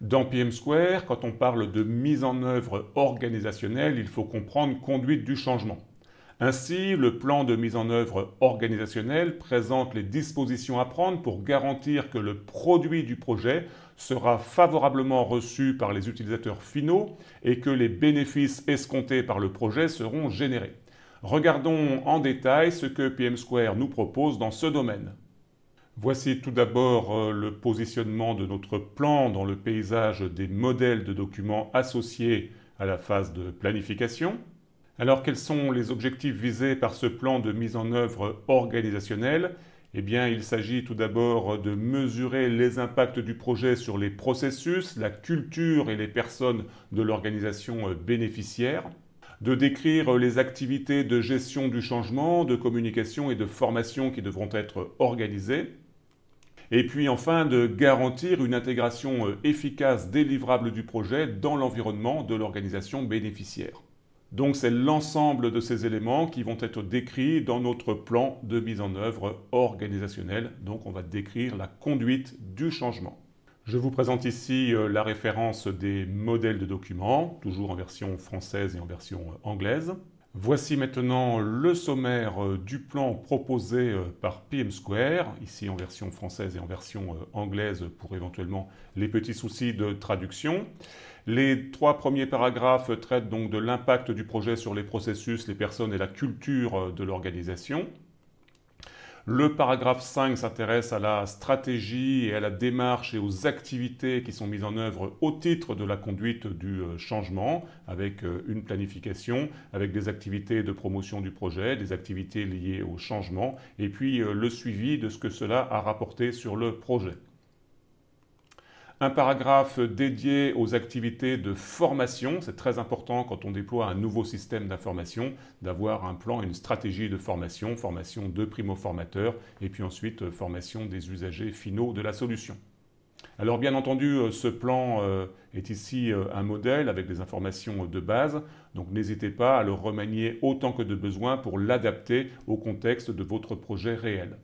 Dans PM Square, quand on parle de mise en œuvre organisationnelle, il faut comprendre conduite du changement. Ainsi, le plan de mise en œuvre organisationnelle présente les dispositions à prendre pour garantir que le produit du projet sera favorablement reçu par les utilisateurs finaux et que les bénéfices escomptés par le projet seront générés. Regardons en détail ce que PM Square nous propose dans ce domaine. Voici tout d'abord le positionnement de notre plan dans le paysage des modèles de documents associés à la phase de planification. Alors quels sont les objectifs visés par ce plan de mise en œuvre organisationnelle? Eh bien, il s'agit tout d'abord de mesurer les impacts du projet sur les processus, la culture et les personnes de l'organisation bénéficiaire, de décrire les activités de gestion du changement, de communication et de formation qui devront être organisées, et puis enfin de garantir une intégration efficace des livrables du projet dans l'environnement de l'organisation bénéficiaire. Donc c'est l'ensemble de ces éléments qui vont être décrits dans notre plan de mise en œuvre organisationnelle. Donc on va décrire la conduite du changement. Je vous présente ici la référence des modèles de documents, toujours en version française et en version anglaise. Voici maintenant le sommaire du plan proposé par PM Square, ici en version française et en version anglaise pour éventuellement les petits soucis de traduction. Les 3 premiers paragraphes traitent donc de l'impact du projet sur les processus, les personnes et la culture de l'organisation. Le paragraphe 5 s'intéresse à la stratégie et à la démarche et aux activités qui sont mises en œuvre au titre de la conduite du changement, avec une planification, avec des activités de promotion du projet, des activités liées au changement, et puis le suivi de ce que cela a rapporté sur le projet. Un paragraphe dédié aux activités de formation. C'est très important quand on déploie un nouveau système d'information d'avoir un plan, une stratégie de formation, formation de primo-formateurs et puis ensuite formation des usagers finaux de la solution. Alors bien entendu, ce plan est ici un modèle avec des informations de base, donc n'hésitez pas à le remanier autant que de besoin pour l'adapter au contexte de votre projet réel.